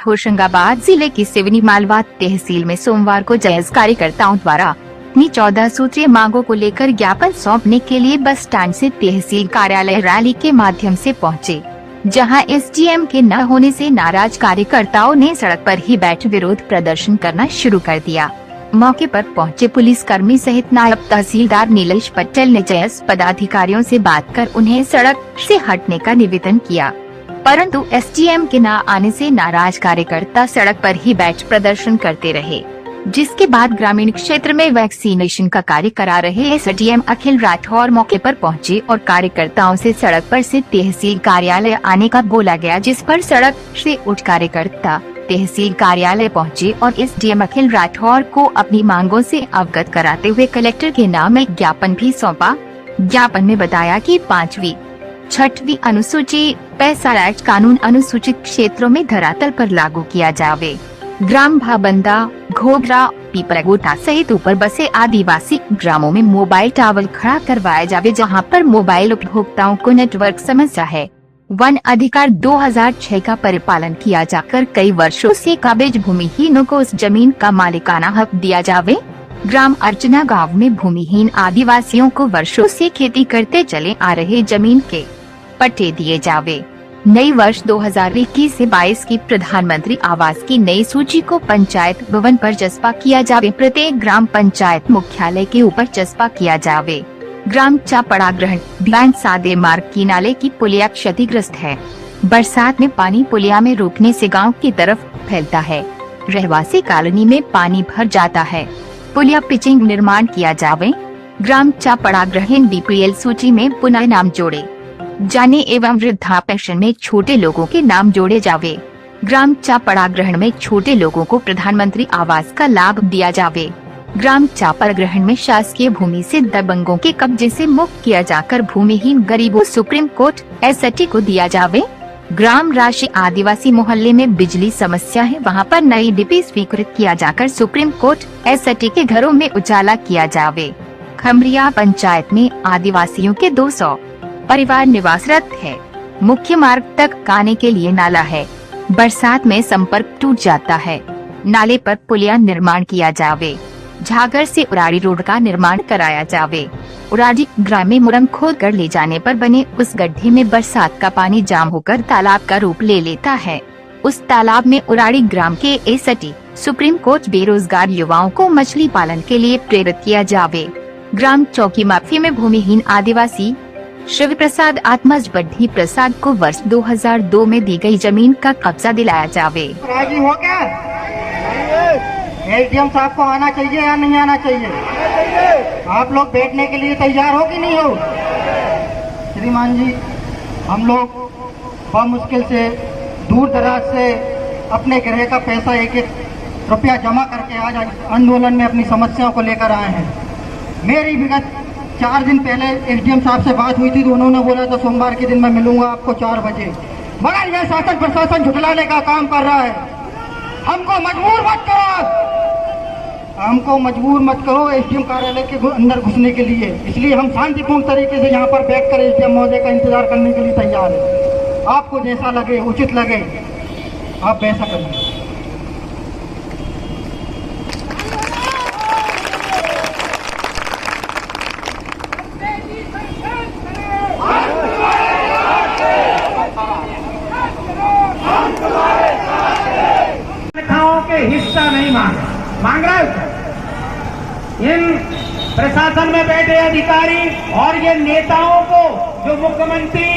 होशंगाबाद जिले की सिवनी मालवा तहसील में सोमवार को जायज कार्यकर्ताओं द्वारा अपनी 14 सूत्रीय मांगों को लेकर ज्ञापन सौंपने के लिए बस स्टैंड से तहसील कार्यालय रैली के माध्यम से पहुंचे, जहां एसडीएम के न होने से नाराज कार्यकर्ताओं ने सड़क पर ही बैठ विरोध प्रदर्शन करना शुरू कर दिया। मौके पर पहुंचे पुलिसकर्मी सहित नायब तहसीलदार नीलेश पटेल ने जायज पदाधिकारियों से बात कर उन्हें सड़क से हटने का निवेदन किया, परंतु एसडीएम के न आने से नाराज कार्यकर्ता सड़क पर ही बैठ प्रदर्शन करते रहे, जिसके बाद ग्रामीण क्षेत्र में वैक्सीनेशन का कार्य करा रहे एसडीएम अखिल राठौर मौके पर पहुंचे और कार्यकर्ताओं से सड़क पर से तहसील कार्यालय आने का बोला गया, जिस पर सड़क से उठ कार्यकर्ता तहसील कार्यालय पहुंचे और एसडीएम अखिल राठौर को अपनी मांगों से अवगत कराते हुए कलेक्टर के नाम एक ज्ञापन भी सौंपा। ज्ञापन में बताया कि 5वीं 6वीं अनुसूची पैसा एक्ट कानून अनुसूचित क्षेत्रों में धरातल पर लागू किया जावे। ग्राम भाबंदा, घोघरा, पीपलगोटा सहित ऊपर बसे आदिवासी ग्रामों में मोबाइल टावर खड़ा करवाया जावे, जहां पर मोबाइल उपभोक्ताओं को नेटवर्क समस्या है। वन अधिकार 2006 का परिपालन किया जाकर कई वर्षों से काबिज भूमिहीनों को उस जमीन का मालिकाना हक दिया जावे। ग्राम अर्चना गांव में भूमिहीन आदिवासियों को वर्षों से खेती करते चले आ रहे जमीन के पट्टे दिए जावे। नई वर्ष 2021 से 22 की प्रधानमंत्री आवास की नई सूची को पंचायत भवन पर चस्पा किया जावे। प्रत्येक ग्राम पंचायत मुख्यालय के ऊपर चस्पा किया जावे। ग्राम चापड़ा ग्रहण बैंक सादे मार्ग की नाले की पुलिया क्षतिग्रस्त है। बरसात में पानी पुलिया में रुकने से गांव की तरफ फैलता है। रहवासी कॉलोनी में पानी भर जाता है। पुलिया पिचिंग निर्माण किया जावे। ग्राम चापड़ा ग्रहण बीपीएल सूची में पुनः नाम जोड़े जाने एवं वृद्धा पेंशन में छोटे लोगों के नाम जोड़े जावे। ग्राम चापड़ा ग्रहण में छोटे लोगों को प्रधानमंत्री आवास का लाभ दिया जावे। ग्राम चापड़ ग्रहण में शासकीय भूमि से दबंगों के कब्जे से मुक्त किया जाकर भूमिहीन गरीबों सुप्रीम कोर्ट एसटी को दिया जावे। ग्राम राशि आदिवासी मोहल्ले में बिजली समस्या है, वहां पर नई डीपी स्वीकृत किया जाकर सुप्रीम कोर्ट एसटी के घरों में उजाला किया जावे। खमरिया पंचायत में आदिवासियों के 200 परिवार निवासरत है। मुख्य मार्ग तक आने के लिए नाला है। बरसात में संपर्क टूट जाता है। नाले पर पुलिया निर्माण किया जावे। झागर से उराड़ी रोड का निर्माण कराया जावे। उराड़ी ग्राम में मुरंग खोद कर ले जाने पर बने उस गड्ढे में बरसात का पानी जाम होकर तालाब का रूप ले लेता है। उस तालाब में उराड़ी ग्राम के एसटी सुप्रीम कोर्ट बेरोजगार युवाओं को मछली पालन के लिए प्रेरित किया जावे। ग्राम चौकी माफी में भूमिहीन आदिवासी शिव प्रसाद आत्मज बड्ढी प्रसाद को वर्ष 2002 में दी गई जमीन का कब्जा दिलाया जावे। राजी हो क्या? एसडीएम साहब को आना चाहिए या नहीं आना चाहिए? आप लोग बैठने के लिए तैयार हो कि नहीं हो? श्रीमान जी, हम लोग बहुत मुश्किल से दूर दराज से अपने गृह का पैसा एक एक रुपया जमा करके आज आंदोलन में अपनी समस्याओं को लेकर आए हैं। मेरी विगत 4 दिन पहले एसडीएम साहब से बात हुई थी तो उन्होंने बोला था सोमवार के दिन मैं मिलूंगा आपको 4 बजे, मगर यह शासन प्रशासन झुठलाने का काम कर रहा है। हमको मजबूर मत करो एसडीएम कार्यालय के अंदर घुसने के लिए। इसलिए हम शांतिपूर्ण तरीके से यहाँ पर बैठकर एसडीएम महोदय का इंतजार करने के लिए तैयार है। आपको जैसा लगे, उचित लगे, आप वैसा करिए। हिस्सा नहीं मांग रहा है। इन प्रशासन में बैठे अधिकारी और ये नेताओं को, जो मुख्यमंत्री,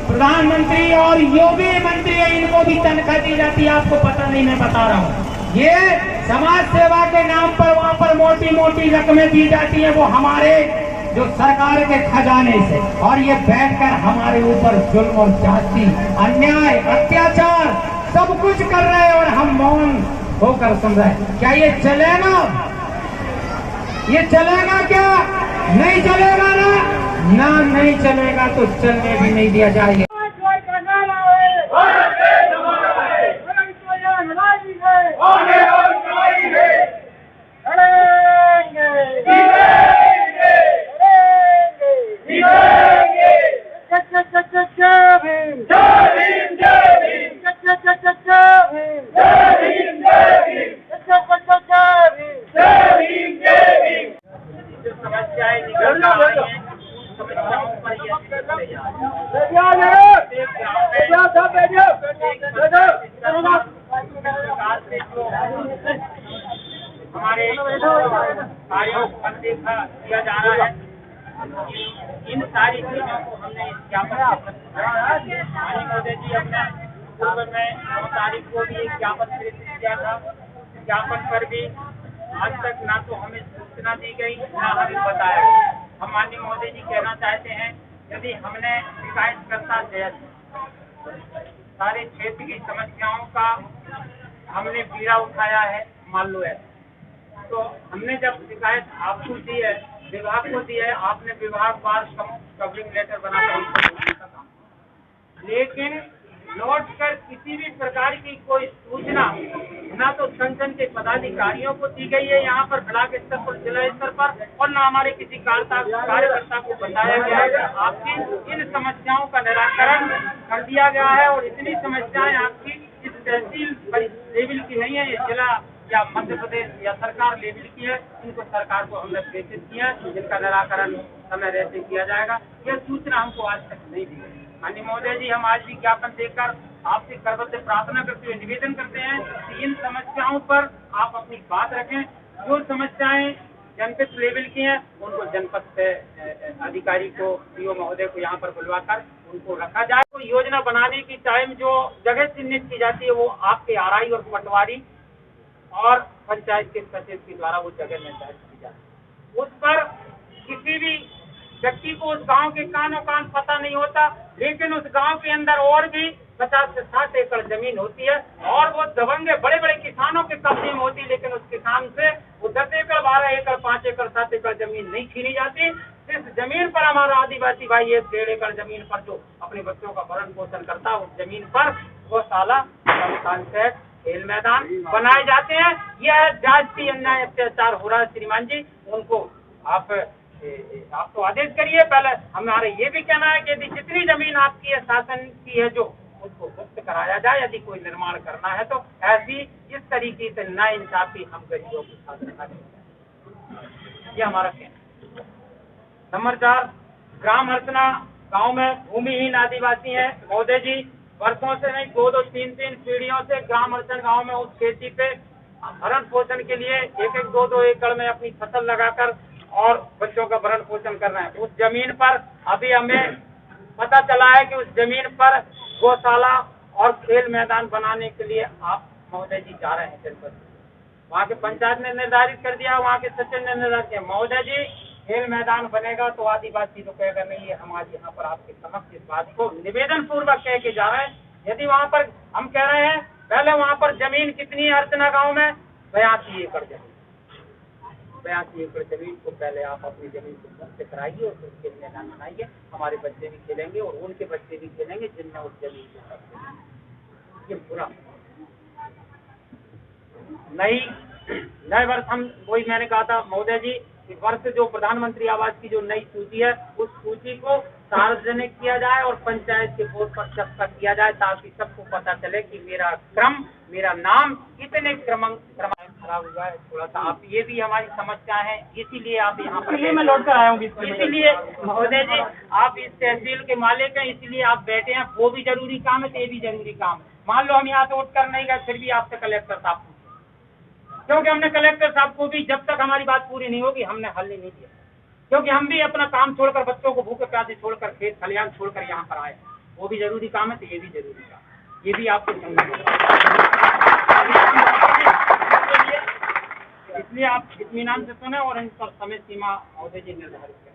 प्रधानमंत्री और जो भी मंत्री है, इनको भी तनख्वाह दी जाती है। आपको पता नहीं, मैं बता रहा हूँ। ये समाज सेवा के नाम पर वहाँ पर मोटी मोटी रकमें दी जाती है, वो हमारे जो सरकार के खजाने से, और ये बैठकर हमारे ऊपर जुल्म और जाति, अन्याय, अत्याचार सब कुछ कर रहे हैं और हम मौन होकर सुन रहे हैं। क्या ये चलेगा? ये चलेगा क्या? नहीं चलेगा ना नहीं चलेगा तो चलने भी नहीं दिया जाएगा। जय भीम जय भीम जय भीम जय भीम जय भीम। समस्याओं पर हमारे कार्यों को अनदेखा किया जा रहा है। इन सारी चीजों को हमने इस ज्ञापन मोदी जी अपने पूर्व में 9 तारीख को भी एक ज्ञापन प्रेषित किया था। ज्ञापन पर भी आज तक ना तो हमें सूचना दी गई ना हमें बताया गया। हम माननीय मोदी जी कहना चाहते हैं, यदि हमने शिकायतकर्ता जैसे सारे क्षेत्र की समस्याओं का हमने पीड़ा उठाया है, मान लो है, तो हमने जब शिकायत आपको दी है, विभाग को दी है, आपने विभागवार कवरिंग लेटर बनाकर लेकिन लौट कर किसी भी प्रकार की कोई सूचना ना तो संगठन के पदाधिकारियों को दी गई है यहाँ पर ब्लॉक स्तर पर, जिला स्तर पर, और न हमारे किसी कार्यकर्ता को बताया गया है कि आपकी इन समस्याओं का निराकरण कर दिया गया है। और इतनी समस्याएं आपकी इस तहसील लेवल की नहीं है, ये जिला या मध्य प्रदेश या सरकार लेवल की है। इनको सरकार को हमने प्रेषित किया है, जिनका निराकरण समय रहते किया जाएगा। यह सूचना हमको आज तक नहीं दी। माननीय महोदय जी, हम आज भी ज्ञापन देकर आपसे करबद्ध प्रार्थना करते हुए निवेदन करते हैं कि इन समस्याओं पर आप अपनी बात रखें। जो समस्याएं जनपद लेवल की हैं, उनको जनपद से अधिकारी को, सीओ महोदय को यहाँ पर बुलवाकर उनको रखा जाए। तो योजना बनाने की टाइम जो जगह चिन्हित की जाती है, वो आपके आरआई और पटवारी और पंचायत के सचिव के द्वारा वो जगह निर्धारित की जाती है। उस पर किसी भी व्यक्ति को उस गांव के कानो कान पता नहीं होता, लेकिन उस गांव के अंदर और भी 50 से 60 एकड़ जमीन होती है और वो दबंगे बड़े बड़े किसानों के कब्जे में होती है, लेकिन उस किसान से वो 10 एकड़, 12 एकड़, 5 एकड़, 7 एकड़ जमीन नहीं छीनी जाती। इस जमीन पर हमारा आदिवासी भाई 1-1.5 एकड़ जमीन पर जो अपने बच्चों का भरण पोषण करता है, उस जमीन पर गौशाला, शमशान घाट, खेल मैदान बनाए जाते हैं। यह जाति अन्याय अत्याचार हो रहा है। श्रीमान जी, उनको आप तो आदेश करिए। पहले हमारे ये भी कहना है कि यदि जितनी जमीन आपकी है, शासन की है, जो उसको मुक्त कराया जाए। यदि कोई निर्माण करना है तो ऐसी इस तरीके से नाइंसाफी हम गरीबों के साथ रखा जाए, ये हमारा कहना। नंबर 4, ग्राम अर्चना गांव में भूमिहीन आदिवासी हैं। महोदय जी, वर्षों से नहीं, 2-2, 3-3 पीढ़ियों से ग्राम अर्चन गाँव में उस खेती पे भरण पोषण के लिए 1-1, 2-2 एकड़ में अपनी फसल लगाकर और बच्चों का भरण पोषण कर रहे हैं। उस जमीन पर अभी हमें पता चला है कि उस जमीन पर गौशाला और खेल मैदान बनाने के लिए आप महोदय जी जा रहे हैं जनपद। वहाँ के पंचायत ने निर्धारित कर दिया, वहाँ के सचिव ने निर्धारित किया। महोदय जी, खेल मैदान बनेगा तो आदिवासी तो कहेगा नहीं है। हम आज यहाँ पर आपके समक्ष इस बात को निवेदन पूर्वक कह के जा रहे हैं। यदि वहाँ पर हम कह रहे हैं, पहले वहाँ पर जमीन कितनी है अर्चना गाँव में? 82 एकड़ जमीन। 82 एकड़ जमीन को पहले आप अपनी जमीन को मुक्त कराइए और फिर खेल मैदान बनाइए। हमारे बच्चे भी खेलेंगे और उनके बच्चे भी खेलेंगे जिनने उस जमीन को। ये पूरा नए वर्ष हम वही मैंने कहा था महोदय जी, इस वर्ष जो प्रधानमंत्री आवास की जो नई सूची है, उस सूची को सार्वजनिक किया जाए और पंचायत के बोर्ड पर चस्पा किया जाए, ताकि सबको पता चले कि मेरा क्रम, मेरा नाम कितने क्रमांक खराब हुआ है। थोड़ा सा आप, ये भी हमारी समस्या है, इसीलिए आप यहाँ पर मैं लौट कर आया हूँ। इसीलिए महोदय जी, आप इस तहसील के मालिक हैं, इसीलिए आप बैठे हैं। वो भी जरूरी काम है तो ये भी जरूरी काम है। मान लो हम यहाँ से उठ कर नहीं गए, फिर भी आपसे कलेक्टर साहब, क्योंकि हमने कलेक्टर साहब को भी जब तक हमारी बात पूरी नहीं होगी हमने हल नहीं दिया, क्योंकि हम भी अपना काम छोड़कर, बच्चों को भूखे प्यासे छोड़कर, खेत खलियान छोड़कर यहाँ पर आए। वो भी जरूरी काम है तो ये भी जरूरी काम, ये भी आपको समझना। इसलिए आप इत्मीनान से सुने और इन पर समय सीमा महोदय जी निर्धारित करें।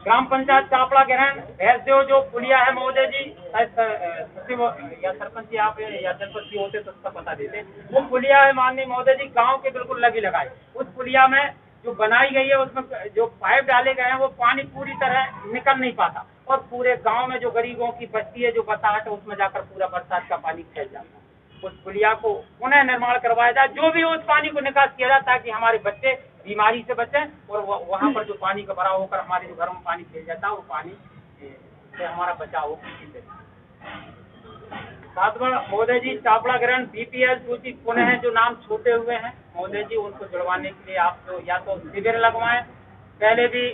ग्राम पंचायत चापड़ा ग्रहण भैंसदेव जो पुलिया है महोदय जी, सचिव या सरपंच जी आप या जनपद जी होते तो उसका पता देते। वो पुलिया है माननीय महोदय जी, गांव के बिल्कुल लगी लगाए। उस पुलिया में जो बनाई गई है, उसमें जो पाइप डाले गए हैं, वो पानी पूरी तरह निकल नहीं पाता और पूरे गांव में जो गरीबों की बस्ती है, जो बसाहट है, उसमें जाकर पूरा बरसात का पानी फैल जाता है। उस पुलिया को पुनः निर्माण करवाया जाए, जो भी उस पानी को निकास किया जाए, ताकि हमारे बच्चे बीमारी से बचें और वहाँ पर जो पानी का भराव होकर हमारे जो घरों में पानी फैल जाता है, वो पानी से हमारा बचाव हो। 7वां महोदय जी, चापड़ा ग्रहण बीपीएल सूची पुनः जो नाम छूटे हुए हैं महोदय जी, उनको जुड़वाने के लिए आप तो या तो शिविर लगवाएं पहले भी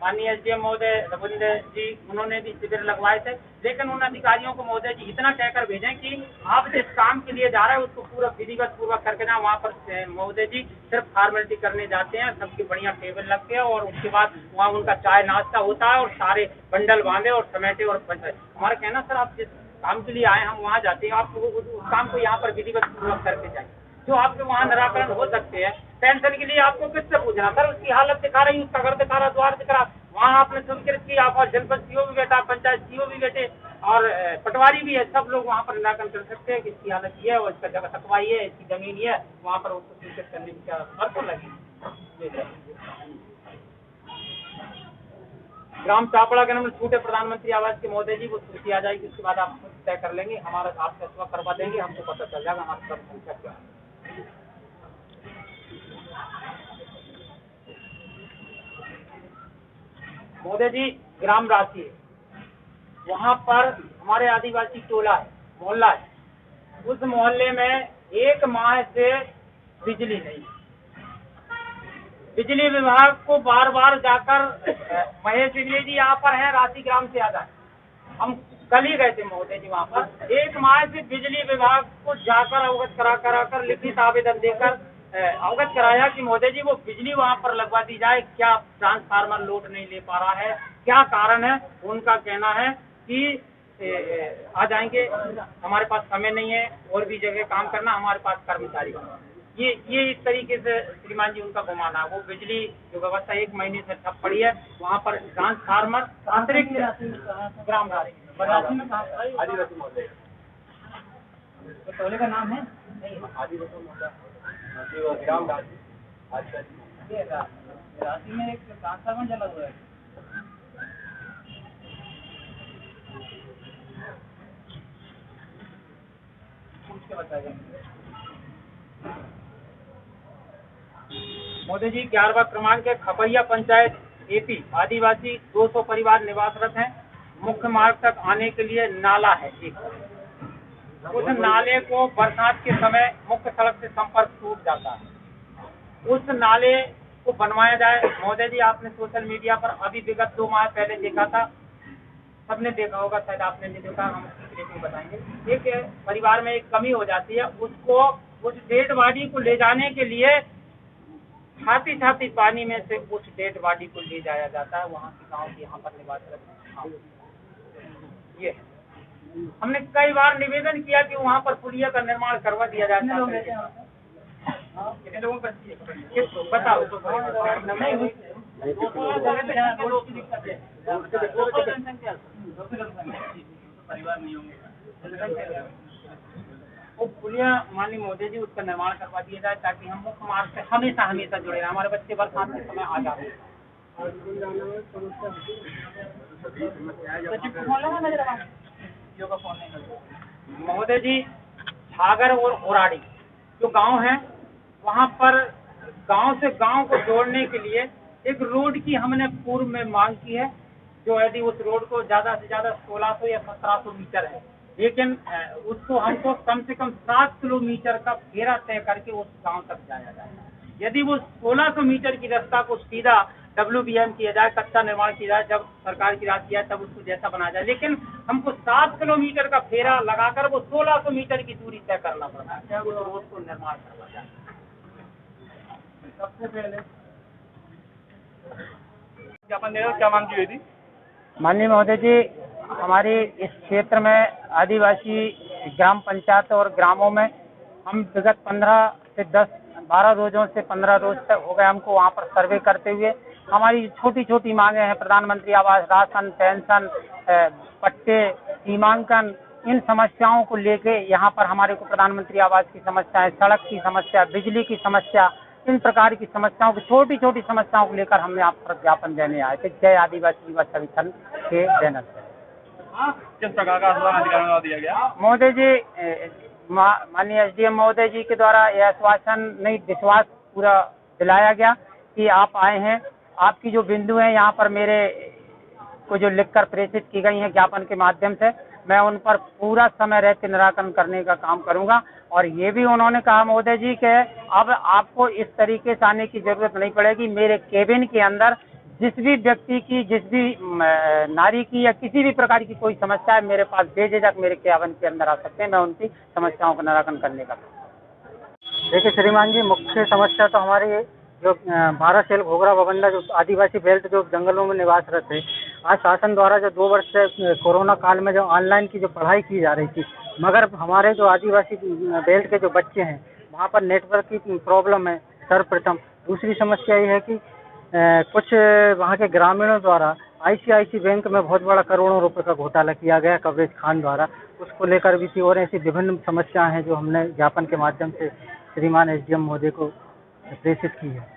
माननीय एसडीएम महोदय रविंद्र जी उन्होंने भी शिविर लगवाए थे, लेकिन उन अधिकारियों को महोदय जी इतना कहकर भेजें कि आप जिस काम के लिए जा रहे हैं उसको पूरा विधिवत पूर्वक करके ना, वहाँ पर महोदय जी सिर्फ फॉर्मेलिटी करने जाते हैं, सबकी बढ़िया टेबल लगते हैं और उसके बाद वहाँ उनका चाय नाश्ता होता है और सारे बंडल बांधे और समेटे और हमारा कहना सर आप जिस काम के लिए आए हम वहाँ जाते हैं, आप उस काम को यहाँ पर विधिवत पूर्वक करके जाए, जो आपके वहाँ निराकरण हो सकते हैं। पेंशन के लिए आपको किससे पूछना सर, उसकी हालत दिखा रही, उसका घर दिखा रहा, द्वार दिख रहा, वहाँ आपने स्वीकृत की, आप जनपद सीओ भी बैठा, पंचायत सीओ भी बैठे और पटवारी भी है, सब लोग वहाँ पर निराकरण कर सकते हैं कि इसकी हालत ये है और इसका जगह तकवाई है, इसकी जमीन ये है, वहाँ पर उसको स्वीकृत करने की क्या शर्त लगी। ग्राम चापड़ा के नंबर छूटे प्रधानमंत्री आवास के महोदय जी वो सूची आ जाएगी, उसके बाद आप तय कर लेंगे, हमारा आप फैसला करवा देंगे, हमको पता चल जाएगा हमारे सब संख्या क्या है। महोदय जी ग्राम राशि है, वहाँ पर हमारे आदिवासी टोला है, मोहल्ला है, उस मोहल्ले में 1 माह से बिजली नहीं, बिजली विभाग को बार बार जाकर महेश बिजली जी यहाँ पर हैं, राशि ग्राम से आधा हम कल ही गए थे महोदय जी वहाँ पर, 1 माह से बिजली विभाग को जाकर अवगत कराकर लिखित आवेदन देकर अवगत कराया कि महोदय जी वो बिजली वहाँ पर लगवा दी जाए, क्या ट्रांसफार्मर लोड नहीं ले पा रहा है, क्या कारण है। उनका कहना है कि आ जाएंगे, हमारे पास समय नहीं है और भी जगह काम करना, हमारे पास कर्मचारी, ये इस तरीके से श्रीमान जी उनका घुमाना। वो बिजली जो व्यवस्था 1 महीने से ठप पड़ी है, वहाँ पर ट्रांसफार्मर अतिरिक्त ग्राम आदिवासी महोदय टोले का नाम है ग्राम राशि में एक ट्रांसफार्मर जला हुआ है। मोदी जी 11वां क्रमांक के खपरिया पंचायत एपी आदिवासी 200 परिवार निवासरत हैं। मुख्य मार्ग तक आने के लिए नाला है एक, उस नाले को बरसात के समय मुख्य सड़क से संपर्क टूट जाता है, उस नाले को बनवाया जाए। महोदय जी आपने सोशल मीडिया पर अभी विगत 2 माह पहले देखा था, सबने देखा होगा, शायद आपने नहीं देखा, हम उसकी रेटिंग बताएंगे। एक परिवार में एक कमी हो जाती है, उसको उस डेड बॉडी को ले जाने के लिए छाती पानी में से उस डेड बॉडी को ले जाया जाता है। वहाँ के गाँव के यहाँ पर निवास रखते हैं। ये हमने कई बार निवेदन किया कि वहाँ पर पुलिया का निर्माण करवा दिया जाए। कितने लोगों का बताओ परिवार नहीं होंगे वो पुलिया माननीय मोदी जी उसका निर्माण करवा दिया जाए, ताकि हम मुख्य मार्ग से हमेशा जुड़े रहे। हमारे बच्चे बरसात के समय आ जाते हैं। महोदय जी छागर और ओराड़ी जो गांव है, वहां पर गांव से गांव को जोड़ने के लिए एक रोड की हमने पूर्व में मांग की है, जो यदि उस रोड को ज्यादा से ज्यादा 1600 या 1700 मीटर है, लेकिन उसको हमको कम से कम 7 किलोमीटर का घेरा तय करके उस गांव तक जाया जाए। यदि वो 1600 मीटर की रास्ता को सीधा WBM किया जाए, कच्चा निर्माण किया जाए, जब सरकार की राशि आए तब उसको जैसा बनाया जाए, लेकिन हमको 7 किलोमीटर का फेरा लगाकर वो 1600 मीटर की दूरी तय करना पड़ता है, चाहे उस रोड को निर्माण करवा जाए। सबसे पहले क्या मांग की हुई थी? माननीय महोदय जी, हमारे इस क्षेत्र में आदिवासी ग्राम पंचायत और ग्रामों में हम विगत 15 से 12 रोजों से 15 रोज तक हो गए हमको वहाँ पर सर्वे करते हुए। हमारी छोटी मांगे हैं, प्रधानमंत्री आवास, राशन, पेंशन, पट्टे, सीमांकन, इन समस्याओं को लेके यहाँ पर हमारे को प्रधानमंत्री आवास की समस्या है, सड़क की समस्या, बिजली की समस्या, इन प्रकार की समस्याओं को, छोटी समस्याओं को लेकर हमने आप पर ज्ञापन देने आए थे। जय आदिवासी युवा संगठन के बैनर से। किस प्रकार का आश्वासन दिया गया? महोदय जी, माननीय SDM महोदय जी के द्वारा यह आश्वासन नहीं, विश्वास पूरा दिलाया गया कि आप आए हैं, आपकी जो बिंदु है यहाँ पर मेरे को जो लिखकर प्रेषित की गई हैं ज्ञापन के माध्यम से, मैं उन पर पूरा समय रहते निराकरण करने का काम करूंगा। और ये भी उन्होंने कहा महोदय जी कि अब आपको इस तरीके से आने की जरूरत नहीं पड़ेगी। मेरे केबिन के अंदर जिस भी व्यक्ति की, जिस भी नारी की या किसी भी प्रकार की कोई समस्या है, मेरे पास बेझिझक मेरे केबिन के अंदर आ सकते हैं। मैं उनकी समस्याओं का निराकरण करने का। देखिए श्रीमान जी, मुख्य समस्या तो हमारी जो 12 सेल घोघरा बबंडा जो आदिवासी बेल्ट जो जंगलों में निवासरत है, आज शासन द्वारा जो 2 वर्ष से कोरोना काल में जो ऑनलाइन की जो पढ़ाई की जा रही थी, मगर हमारे जो आदिवासी बेल्ट के जो बच्चे हैं वहाँ पर नेटवर्क की प्रॉब्लम है सर्वप्रथम। दूसरी समस्या ये है कि कुछ वहाँ के ग्रामीणों द्वारा आईसीआईसी बैंक में बहुत बड़ा करोड़ों रुपए का घोटाला किया गया कवरेज खान द्वारा, उसको लेकर भी थी। और ऐसी विभिन्न समस्याएं हैं जो हमने ज्ञापन के माध्यम से श्रीमान एसडीएम महोदय को प्रेषित की है।